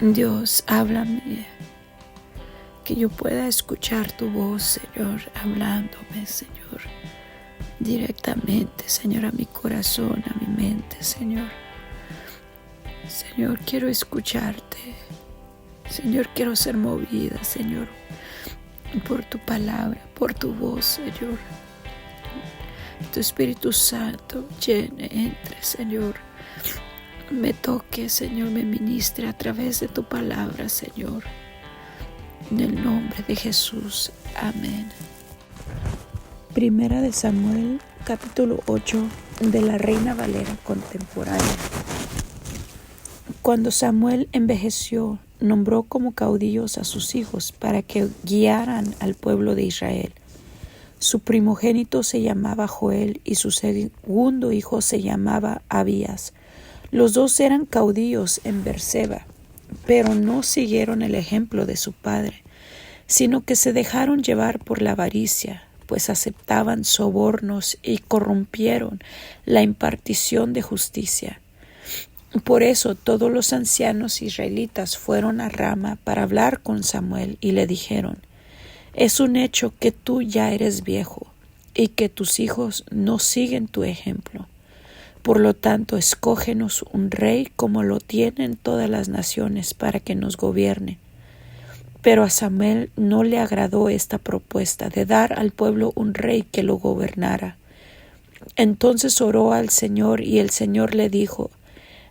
Dios, háblame, que yo pueda escuchar tu voz, Señor, hablándome, Señor, directamente, Señor, a mi corazón, a mi mente, Señor. Señor, quiero escucharte. Señor, quiero ser movida, Señor, por tu palabra, por tu voz, Señor. Tu Espíritu Santo llene, entre, Señor. Me toque, Señor, me ministre a través de tu palabra, Señor. En el nombre de Jesús. Amén. Primera de Samuel, capítulo 8, de la Reina Valera contemporánea. Cuando Samuel envejeció, nombró como caudillos a sus hijos para que guiaran al pueblo de Israel. Su primogénito se llamaba Joel y su segundo hijo se llamaba Abías. Los dos eran caudillos en Beerseba, pero no siguieron el ejemplo de su padre, sino que se dejaron llevar por la avaricia, pues aceptaban sobornos y corrompieron la impartición de justicia. Por eso todos los ancianos israelitas fueron a Rama para hablar con Samuel y le dijeron: es un hecho que tú ya eres viejo y que tus hijos no siguen tu ejemplo. Por lo tanto, escógenos un rey como lo tienen todas las naciones para que nos gobierne. Pero a Samuel no le agradó esta propuesta de dar al pueblo un rey que lo gobernara. Entonces oró al Señor y el Señor le dijo: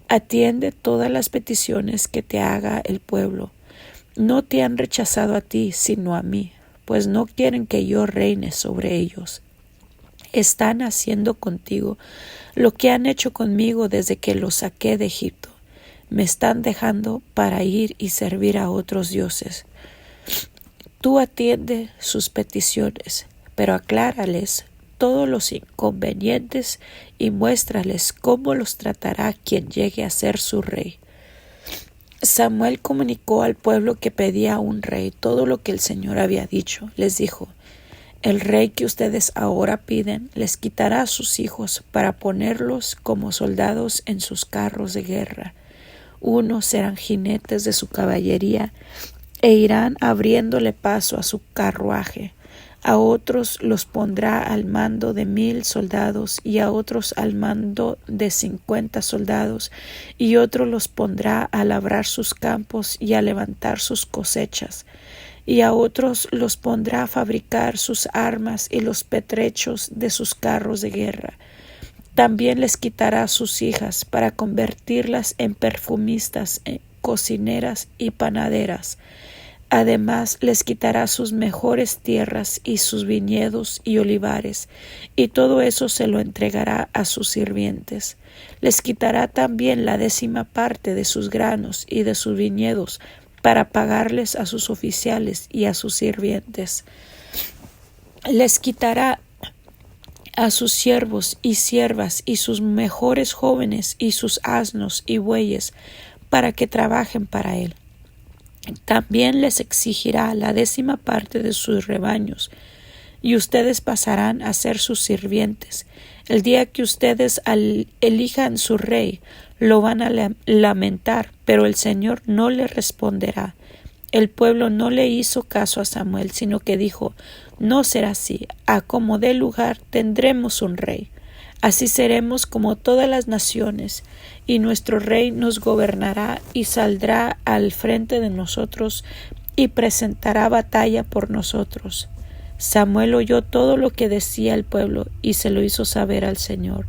atiende todas las peticiones que te haga el pueblo. No te han rechazado a ti, sino a mí, pues no quieren que yo reine sobre ellos. Están haciendo contigo lo que han hecho conmigo desde que los saqué de Egipto. Me están dejando para ir y servir a otros dioses. Tú atiende sus peticiones, pero aclárales todos los inconvenientes y muéstrales cómo los tratará quien llegue a ser su rey. Samuel comunicó al pueblo que pedía un rey todo lo que el Señor había dicho. Les dijo: el rey que ustedes ahora piden les quitará a sus hijos para ponerlos como soldados en sus carros de guerra. Unos serán jinetes de su caballería e irán abriéndole paso a su carruaje. A otros los pondrá al mando de 1000 soldados y a otros al mando de 50 soldados, y otros los pondrá a labrar sus campos y a levantar sus cosechas, y a otros los pondrá a fabricar sus armas y los pertrechos de sus carros de guerra. También les quitará a sus hijas para convertirlas en perfumistas, cocineras y panaderas. Además les quitará sus mejores tierras y sus viñedos y olivares, y todo eso se lo entregará a sus sirvientes. Les quitará también la 10ª parte de sus granos y de sus viñedos, para pagarles a sus oficiales y a sus sirvientes. Les quitará a sus siervos y siervas y sus mejores jóvenes y sus asnos y bueyes, para que trabajen para él. También les exigirá la 10ª parte de sus rebaños, y ustedes pasarán a ser sus sirvientes. El día que ustedes elijan su rey, lo van a lamentar, pero el Señor no le responderá. El pueblo no le hizo caso a Samuel, sino que dijo: no será así, a como dé lugar tendremos un rey. Así seremos como todas las naciones, y nuestro rey nos gobernará y saldrá al frente de nosotros y presentará batalla por nosotros. Samuel oyó todo lo que decía el pueblo y se lo hizo saber al Señor.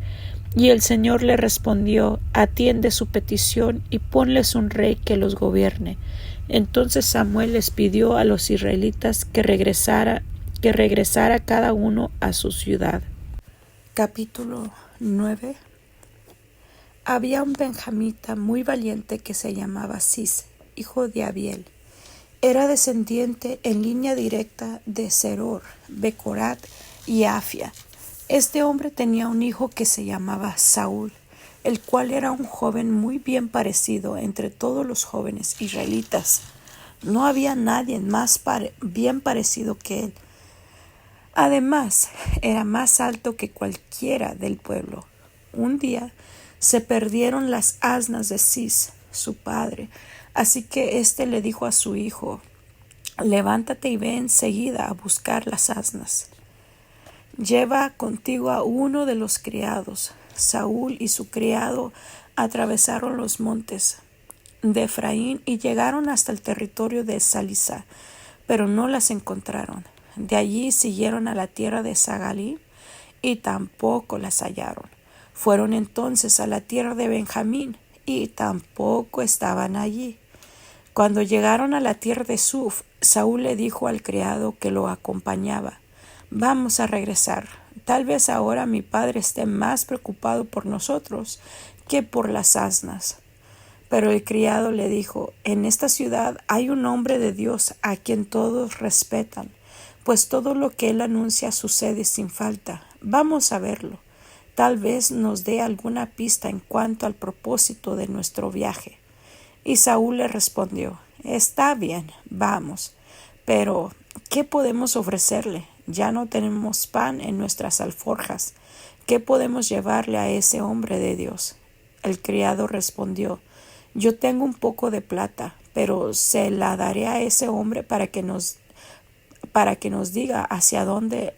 Y el Señor le respondió: atiende su petición y ponles un rey que los gobierne. Entonces Samuel les pidió a los israelitas que regresara cada uno a su ciudad. Capítulo 9. Había un benjamita muy valiente que se llamaba Cis, hijo de Abiel. Era descendiente en línea directa de Seror, Becorat y Afia. Este hombre tenía un hijo que se llamaba Saúl, el cual era un joven muy bien parecido entre todos los jóvenes israelitas. No había nadie más bien parecido que él. Además, era más alto que cualquiera del pueblo. Un día se perdieron las asnas de Cis, su padre, Así que éste le dijo a su hijo: levántate y ve enseguida a buscar las asnas. Lleva contigo a uno de los criados. Saúl y su criado atravesaron los montes de Efraín y llegaron hasta el territorio de Salisa, pero no las encontraron. De allí siguieron a la tierra de Sagalí y tampoco las hallaron. Fueron entonces a la tierra de Benjamín y tampoco estaban allí. Cuando llegaron a la tierra de Suf, Saúl le dijo al criado que lo acompañaba: vamos a regresar. Tal vez ahora mi padre esté más preocupado por nosotros que por las asnas. Pero el criado le dijo: en esta ciudad hay un hombre de Dios a quien todos respetan, pues todo lo que él anuncia sucede sin falta. Vamos a verlo. Tal vez nos dé alguna pista en cuanto al propósito de nuestro viaje. Y Saúl le respondió: está bien, vamos. Pero, ¿qué podemos ofrecerle? Ya no tenemos pan en nuestras alforjas. ¿Qué podemos llevarle a ese hombre de Dios? El criado respondió: yo tengo un poco de plata, pero se la daré a ese hombre para que nos diga hacia dónde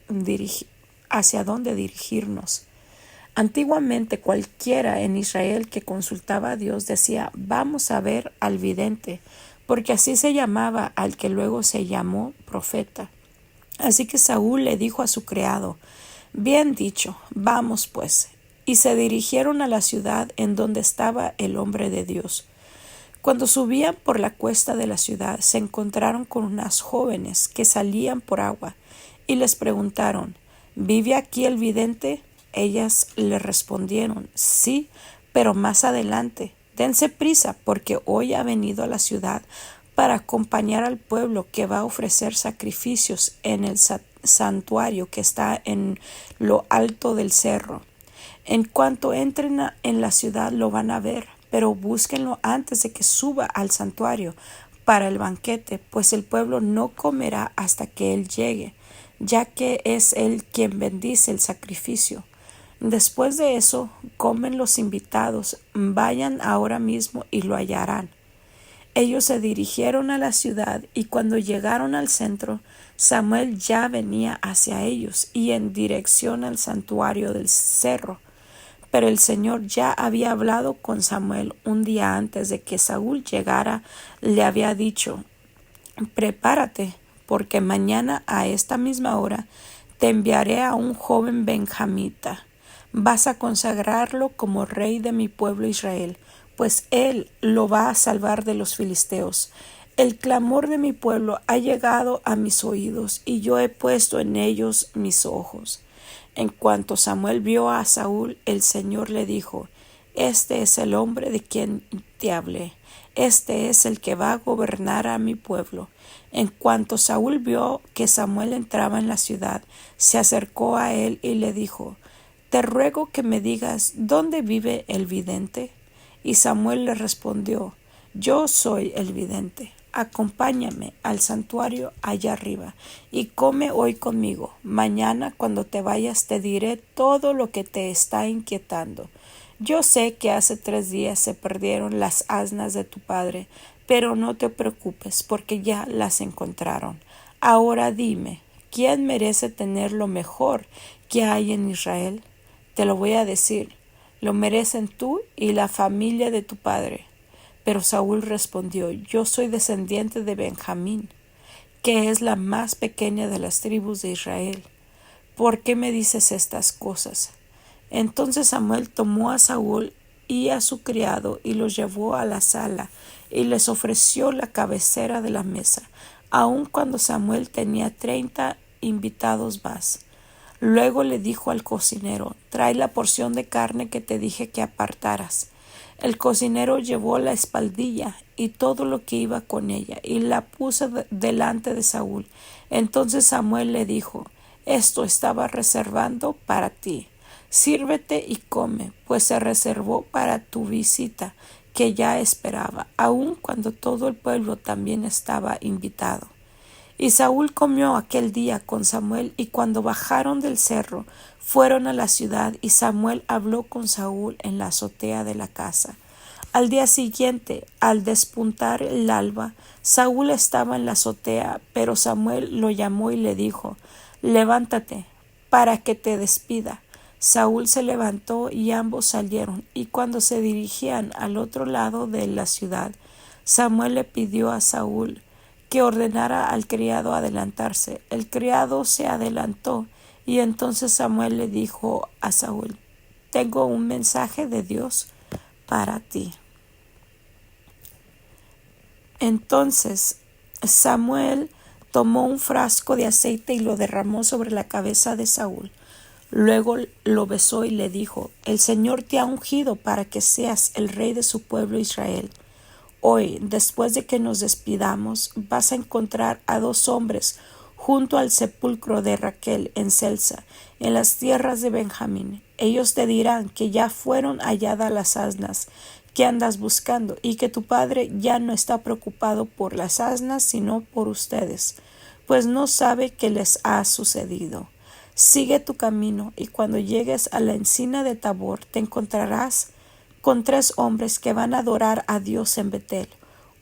dirigirnos. Antiguamente cualquiera en Israel que consultaba a Dios decía: vamos a ver al vidente, porque así se llamaba al que luego se llamó profeta. Así que Saúl le dijo a su criado: bien dicho, vamos pues. Y se dirigieron a la ciudad en donde estaba el hombre de Dios. Cuando subían por la cuesta de la ciudad, se encontraron con unas jóvenes que salían por agua, y les preguntaron: ¿vive aquí el vidente? Ellas le respondieron: sí, pero más adelante. Dense prisa, porque hoy ha venido a la ciudad para acompañar al pueblo que va a ofrecer sacrificios en el santuario que está en lo alto del cerro. En cuanto entren en la ciudad lo van a ver, pero búsquenlo antes de que suba al santuario para el banquete, pues el pueblo no comerá hasta que él llegue, ya que es él quien bendice el sacrificio. Después de eso, comen los invitados. Vayan ahora mismo y lo hallarán. Ellos se dirigieron a la ciudad, y cuando llegaron al centro, Samuel ya venía hacia ellos y en dirección al santuario del cerro. Pero el Señor ya había hablado con Samuel un día antes de que Saúl llegara. Le había dicho: prepárate, porque mañana a esta misma hora te enviaré a un joven benjamita. Vas a consagrarlo como rey de mi pueblo Israel, pues él lo va a salvar de los filisteos. El clamor de mi pueblo ha llegado a mis oídos, y yo he puesto en ellos mis ojos. En cuanto Samuel vio a Saúl, el Señor le dijo: este es el hombre de quien te hablé. Este es el que va a gobernar a mi pueblo. En cuanto Saúl vio que Samuel entraba en la ciudad, se acercó a él y le dijo: te ruego que me digas dónde vive el vidente. Y Samuel le respondió: yo soy el vidente. Acompáñame al santuario allá arriba y come hoy conmigo. Mañana, cuando te vayas, te diré todo lo que te está inquietando. Yo sé que hace 3 días se perdieron las asnas de tu padre, pero no te preocupes, porque ya las encontraron. Ahora dime, ¿quién merece tener lo mejor que hay en Israel? Te lo voy a decir: lo merecen tú y la familia de tu padre. Pero Saúl respondió: yo soy descendiente de Benjamín, que es la más pequeña de las tribus de Israel. ¿Por qué me dices estas cosas? Entonces Samuel tomó a Saúl y a su criado y los llevó a la sala y les ofreció la cabecera de la mesa, aun cuando Samuel tenía 30 invitados más. Luego le dijo al cocinero: trae la porción de carne que te dije que apartaras. El cocinero llevó la espaldilla y todo lo que iba con ella, y la puso delante de Saúl. Entonces Samuel le dijo: esto estaba reservando para ti. Sírvete y come, pues se reservó para tu visita, que ya esperaba, aun cuando todo el pueblo también estaba invitado. Y Saúl comió aquel día con Samuel, y cuando bajaron del cerro, fueron a la ciudad, y Samuel habló con Saúl en la azotea de la casa. Al día siguiente, al despuntar el alba, Saúl estaba en la azotea, pero Samuel lo llamó y le dijo: «Levántate, para que te despida». Saúl se levantó y ambos salieron, y cuando se dirigían al otro lado de la ciudad, Samuel le pidió a Saúl que ordenara al criado adelantarse. El criado se adelantó, y entonces Samuel le dijo a Saúl: «Tengo un mensaje de Dios para ti». Entonces Samuel tomó un frasco de aceite y lo derramó sobre la cabeza de Saúl. Luego lo besó y le dijo: «El Señor te ha ungido para que seas el rey de su pueblo Israel. Hoy, después de que nos despidamos, vas a encontrar a 2 hombres junto al sepulcro de Raquel en Celsa, en las tierras de Benjamín. Ellos te dirán que ya fueron halladas las asnas que andas buscando, y que tu padre ya no está preocupado por las asnas, sino por ustedes, pues no sabe qué les ha sucedido. Sigue tu camino, y cuando llegues a la encina de Tabor, te encontrarás con 3 hombres que van a adorar a Dios en Betel.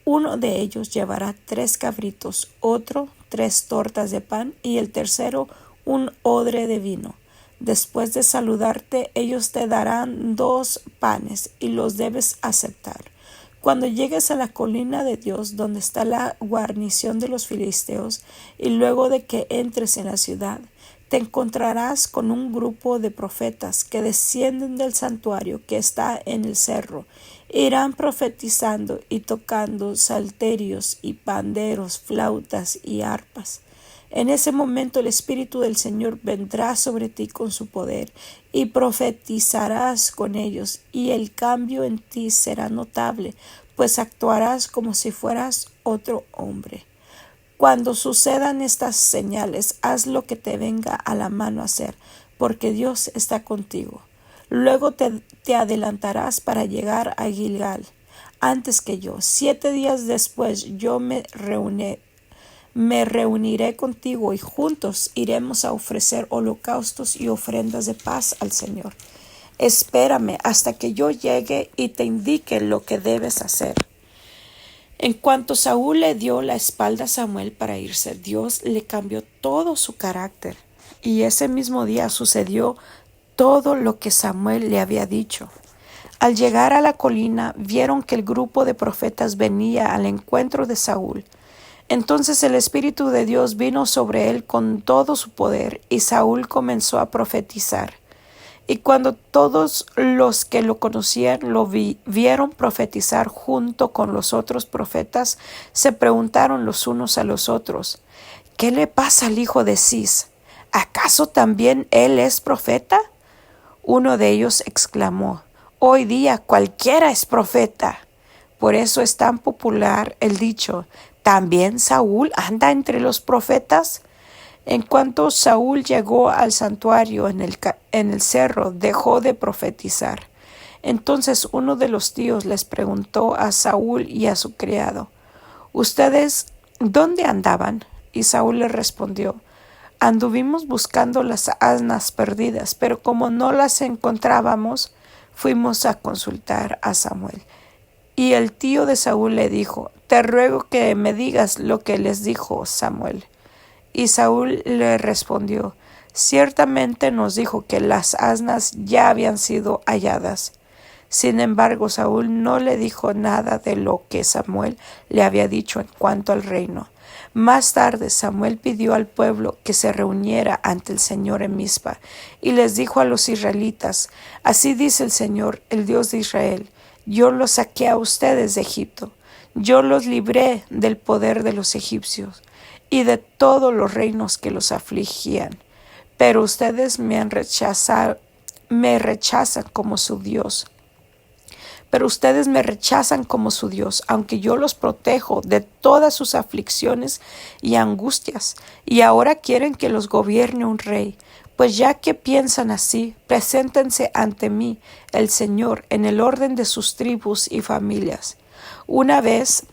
Uno de ellos llevará 3 cabritos, otro 3 tortas de pan, y el tercero un odre de vino. Después de saludarte, ellos te darán 2 panes, y los debes aceptar. Cuando llegues a la colina de Dios, donde está la guarnición de los filisteos, y luego de que entres en la ciudad, te encontrarás con un grupo de profetas que descienden del santuario que está en el cerro. Irán profetizando y tocando salterios y panderos, flautas y arpas. En ese momento el Espíritu del Señor vendrá sobre ti con su poder, y profetizarás con ellos, y el cambio en ti será notable, pues actuarás como si fueras otro hombre. Cuando sucedan estas señales, haz lo que te venga a la mano hacer, porque Dios está contigo. Luego te adelantarás para llegar a Gilgal antes que yo. 7 días después yo me reuniré contigo, y juntos iremos a ofrecer holocaustos y ofrendas de paz al Señor. Espérame hasta que yo llegue y te indique lo que debes hacer». En cuanto Saúl le dio la espalda a Samuel para irse, Dios le cambió todo su carácter, y ese mismo día sucedió todo lo que Samuel le había dicho. Al llegar a la colina, vieron que el grupo de profetas venía al encuentro de Saúl. Entonces el Espíritu de Dios vino sobre él con todo su poder, y Saúl comenzó a profetizar. Y cuando todos los que lo conocían lo vieron profetizar junto con los otros profetas, se preguntaron los unos a los otros: «¿Qué le pasa al hijo de Cis? ¿Acaso también él es profeta?». Uno de ellos exclamó: «Hoy día cualquiera es profeta». Por eso es tan popular el dicho: «¿También Saúl anda entre los profetas?». En cuanto Saúl llegó al santuario en el cerro, dejó de profetizar. Entonces uno de los tíos les preguntó a Saúl y a su criado: «¿Ustedes dónde andaban?». Y Saúl le respondió: «Anduvimos buscando las asnas perdidas, pero como no las encontrábamos, fuimos a consultar a Samuel». Y el tío de Saúl le dijo: «Te ruego que me digas lo que les dijo Samuel». Y Saúl le respondió: «Ciertamente nos dijo que las asnas ya habían sido halladas». Sin embargo, Saúl no le dijo nada de lo que Samuel le había dicho en cuanto al reino. Más tarde, Samuel pidió al pueblo que se reuniera ante el Señor en Mizpa, y les dijo a los israelitas: «Así dice el Señor, el Dios de Israel: yo los saqué a ustedes de Egipto. Yo los libré del poder de los egipcios y de todos los reinos que los afligían. Pero ustedes me rechazan como su Dios. Aunque yo los protejo de todas sus aflicciones y angustias, y ahora quieren que los gobierne un rey. Pues ya que piensan así, preséntense ante mí, el Señor, en el orden de sus tribus y familias». Una vez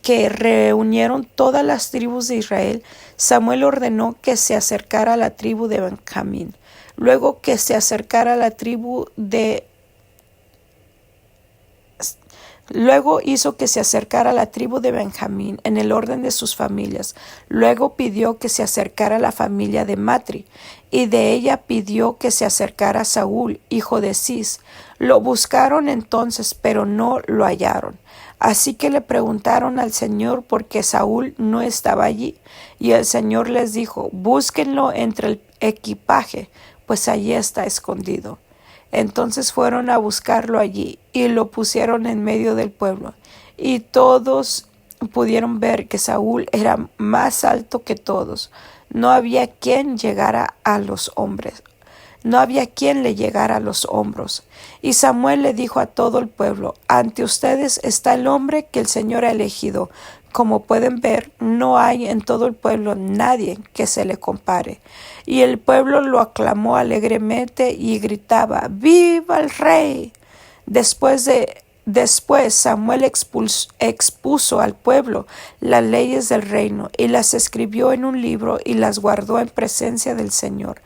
que reunieron todas las tribus de Israel, Samuel ordenó que se acercara a la tribu de Benjamín, luego que se acercara a la tribu de Luego hizo que se acercara la tribu de Benjamín en el orden de sus familias. Luego pidió que se acercara la familia de Matri, y de ella pidió que se acercara Saúl, hijo de Cis. Lo buscaron entonces, pero no lo hallaron. Así que le preguntaron al Señor por qué Saúl no estaba allí. Y el Señor les dijo: búsquenlo entre el equipaje, pues allí está escondido. Entonces fueron a buscarlo allí y lo pusieron en medio del pueblo. Y todos pudieron ver que Saúl era más alto que todos. No había quien llegara a los hombres. No había quien le llegara a los hombros. Y Samuel le dijo a todo el pueblo: ante ustedes está el hombre que el Señor ha elegido. Como pueden ver, no hay en todo el pueblo nadie que se le compare. Y el pueblo lo aclamó alegremente y gritaba: ¡Viva el rey! Después Samuel expuso al pueblo las leyes del reino y las escribió en un libro y las guardó en presencia del Señor.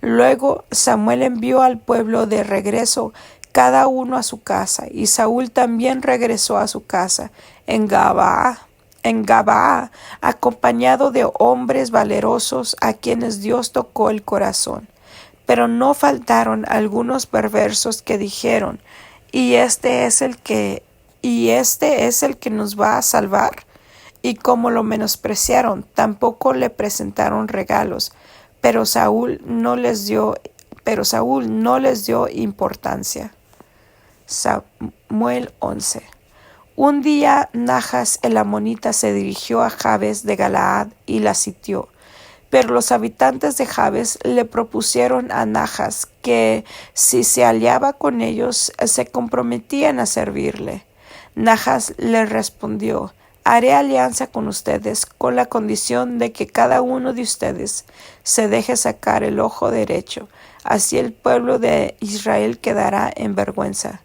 Luego Samuel envió al pueblo de regreso, cada uno a su casa, y Saúl también regresó a su casa en Gabaa, acompañado de hombres valerosos a quienes Dios tocó el corazón. Pero no faltaron algunos perversos que dijeron: ¿Y este es el que nos va a salvar? Y como lo menospreciaron, tampoco le presentaron regalos, pero Saúl no les dio importancia. Samuel 11. Un día Najas el amonita se dirigió a Jabes de Galaad y la sitió. Pero los habitantes de Jabes le propusieron a Najas que si se aliaba con ellos se comprometían a servirle. Najas le respondió: haré alianza con ustedes con la condición de que cada uno de ustedes se deje sacar el ojo derecho. Así el pueblo de Israel quedará en vergüenza.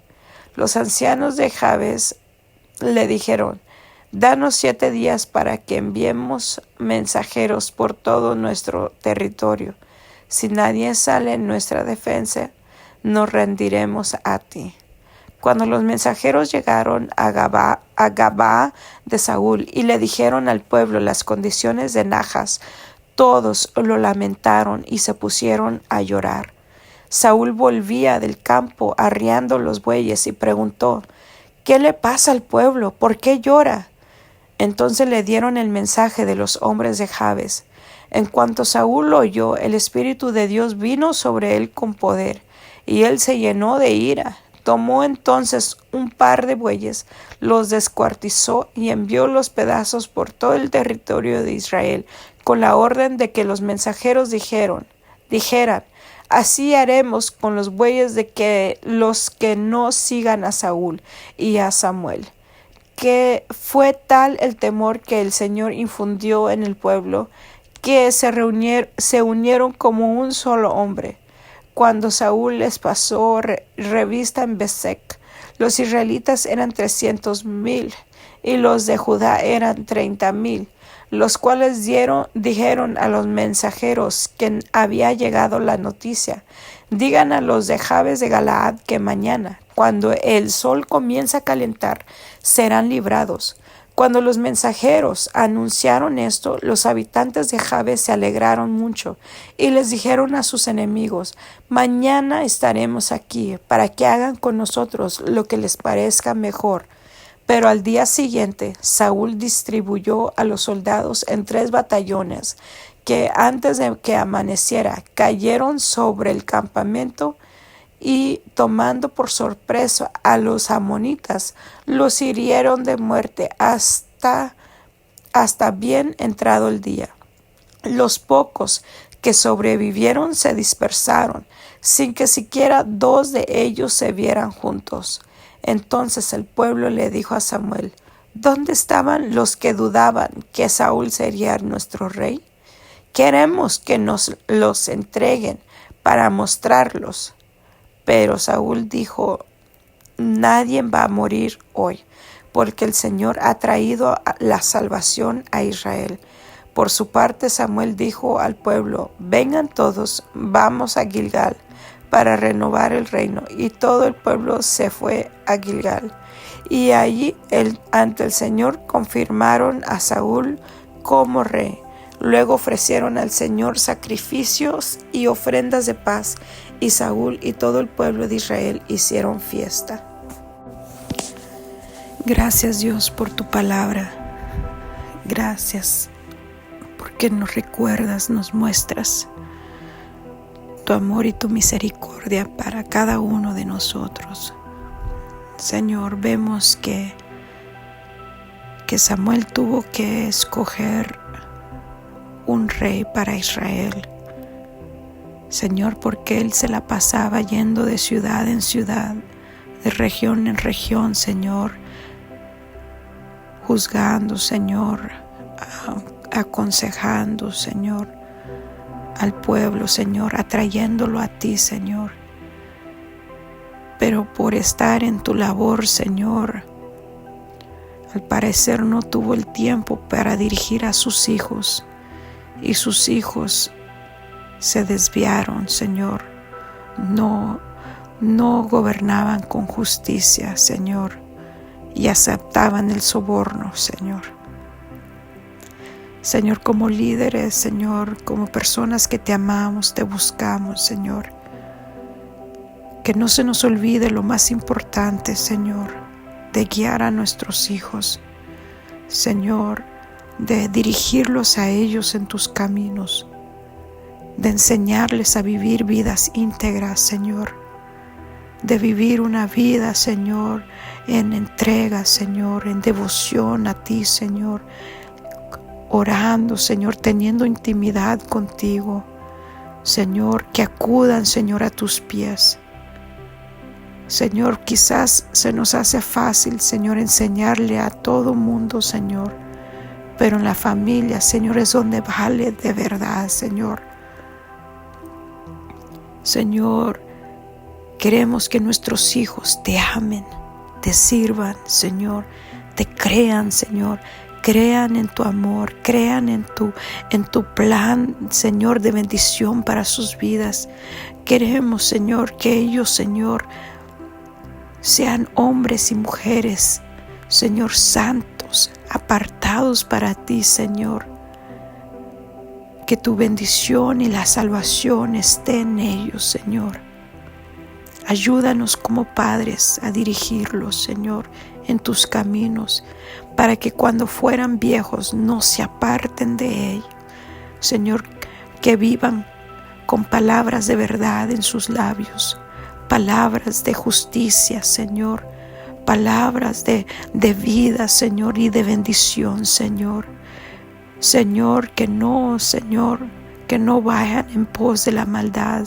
Los ancianos de Jabes le dijeron: danos 7 días para que enviemos mensajeros por todo nuestro territorio. Si nadie sale en nuestra defensa, nos rendiremos a ti. Cuando los mensajeros llegaron a Gabaa de Saúl y le dijeron al pueblo las condiciones de Najas, todos lo lamentaron y se pusieron a llorar. Saúl volvía del campo arriando los bueyes y preguntó: ¿qué le pasa al pueblo? ¿Por qué llora? Entonces le dieron el mensaje de los hombres de Jabes. En cuanto Saúl lo oyó, el Espíritu de Dios vino sobre él con poder, y él se llenó de ira. Tomó entonces un par de bueyes, los descuartizó y envió los pedazos por todo el territorio de Israel, con la orden de que los mensajeros dijeran: así haremos con los bueyes de que los que no sigan a Saúl y a Samuel. Que fue tal el temor que el Señor infundió en el pueblo, que se unieron como un solo hombre. Cuando Saúl les pasó revista en Besec, los israelitas eran 300,000 y los de Judá eran 30,000, los cuales dijeron a los mensajeros que había llegado la noticia: digan a los de Jabes de Galaad que mañana, cuando el sol comienza a calentar, serán librados. Cuando los mensajeros anunciaron esto, los habitantes de Jabes se alegraron mucho y les dijeron a sus enemigos: mañana estaremos aquí para que hagan con nosotros lo que les parezca mejor. Pero al día siguiente, Saúl distribuyó a los soldados en 3 batallones que antes de que amaneciera cayeron sobre el campamento y, tomando por sorpresa a los amonitas, los hirieron de muerte hasta bien entrado el día. Los pocos que sobrevivieron se dispersaron, sin que siquiera 2 de ellos se vieran juntos. Entonces el pueblo le dijo a Samuel: ¿dónde estaban los que dudaban que Saúl sería nuestro rey? Queremos que nos los entreguen para mostrarlos. Pero Saúl dijo: nadie va a morir hoy, porque el Señor ha traído la salvación a Israel. Por su parte, Samuel dijo al pueblo: vengan todos, vamos a Gilgal para renovar el reino. Y todo el pueblo se fue a Gilgal. Y allí ante el Señor confirmaron a Saúl como rey. Luego ofrecieron al Señor sacrificios y ofrendas de paz, y Saúl y todo el pueblo de Israel hicieron fiesta. Gracias, Dios, por tu palabra. Gracias porque nos recuerdas, nos muestras tu amor y tu misericordia para cada uno de nosotros. Señor, vemos que Samuel tuvo que escoger un rey para Israel. Señor, porque él se la pasaba yendo de ciudad en ciudad, de región en región, Señor, juzgando, Señor, aconsejando, Señor, al pueblo, Señor, atrayéndolo a ti, Señor. Pero por estar en tu labor, Señor, al parecer no tuvo el tiempo para dirigir a sus hijos, y sus hijos se desviaron, Señor. No gobernaban con justicia, Señor, y aceptaban el soborno, Señor. Señor, como líderes, Señor, como personas que te amamos, te buscamos, Señor. Que no se nos olvide lo más importante, Señor, de guiar a nuestros hijos, Señor, de dirigirlos a ellos en tus caminos, de enseñarles a vivir vidas íntegras, Señor, de vivir una vida, Señor, en entrega, Señor, en devoción a ti, Señor, orando, Señor, teniendo intimidad contigo, Señor, que acudan, Señor, a tus pies. Señor, quizás se nos hace fácil, Señor, enseñarle a todo mundo, Señor, pero en la familia, Señor, es donde vale de verdad, Señor. Señor, queremos que nuestros hijos te amen, te sirvan, Señor, te crean, Señor, crean en tu amor, crean en tu plan, Señor, de bendición para sus vidas. Queremos, Señor, que ellos, Señor, sean hombres y mujeres, Señor, santos, apartados para ti, Señor. Que tu bendición y la salvación estén en ellos, Señor. Ayúdanos como padres a dirigirlos, Señor, en tus caminos, para que cuando fueran viejos no se aparten de él. Señor, que vivan con palabras de verdad en sus labios, palabras de justicia, Señor, palabras de vida, Señor, y de bendición, Señor. Señor, que no vayan en pos de la maldad,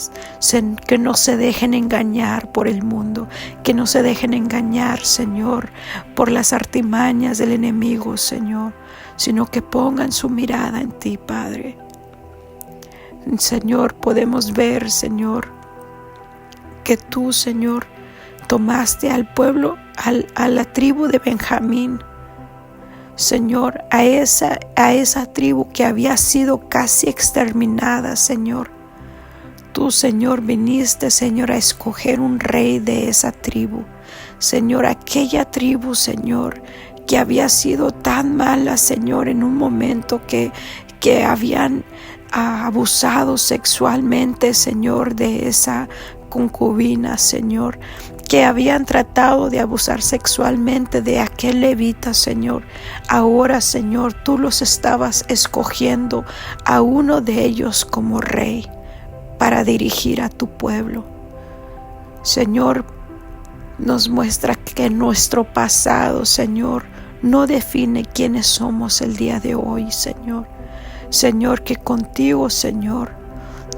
que no se dejen engañar por el mundo, que no se dejen engañar, Señor, por las artimañas del enemigo, Señor, sino que pongan su mirada en ti, Padre. Señor, podemos ver, Señor, que tú, Señor, tomaste al pueblo, a la tribu de Benjamín, Señor, a esa tribu que había sido casi exterminada, Señor. Tú, Señor, viniste, Señor, a escoger un rey de esa tribu. Señor, aquella tribu, Señor, que había sido tan mala, Señor, en un momento que habían abusado sexualmente, Señor, de esa concubina, Señor, que habían tratado de abusar sexualmente de aquel levita, Señor. Ahora, Señor, tú los estabas escogiendo a uno de ellos como rey para dirigir a tu pueblo. Señor, nos muestra que nuestro pasado, Señor, no define quiénes somos el día de hoy, Señor. Señor, que contigo, Señor,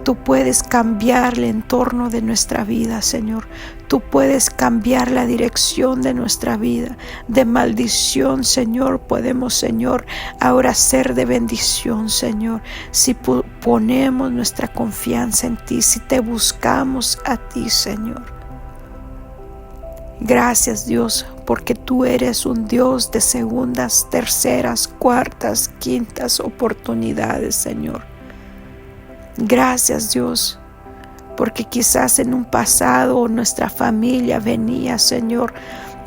tú puedes cambiar el entorno de nuestra vida, Señor. Tú puedes cambiar la dirección de nuestra vida. De maldición, Señor, podemos, Señor, ahora ser de bendición, Señor. Si ponemos nuestra confianza en ti, si te buscamos a ti, Señor. Gracias, Dios, porque tú eres un Dios de segundas, terceras, cuartas, quintas oportunidades, Señor. Gracias, Dios, porque quizás en un pasado nuestra familia venía, Señor,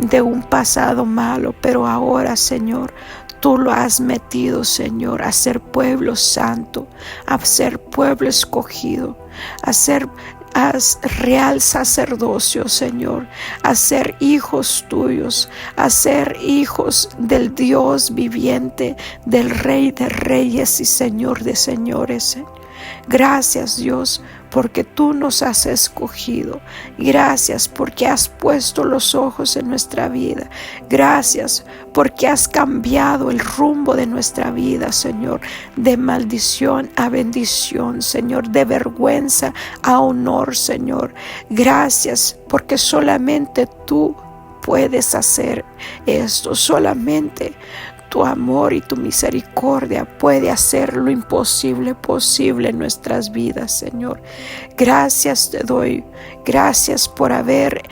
de un pasado malo, pero ahora, Señor, Tú lo has metido, Señor, a ser pueblo santo, a ser pueblo escogido, a ser real sacerdocio, Señor, a ser hijos tuyos, a ser hijos del Dios viviente, del Rey de reyes y Señor de señores. Gracias, Dios, porque Tú nos has escogido. Gracias porque has puesto los ojos en nuestra vida. Gracias porque has cambiado el rumbo de nuestra vida, Señor, de maldición a bendición, Señor, de vergüenza a honor, Señor. Gracias porque solamente Tú puedes hacer esto, solamente Tu amor y Tu misericordia puede hacer lo imposible posible en nuestras vidas, Señor. Gracias te doy. Gracias por haber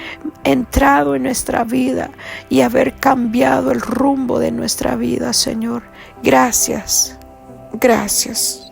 entrado en nuestra vida y haber cambiado el rumbo de nuestra vida, Señor. Gracias. Gracias.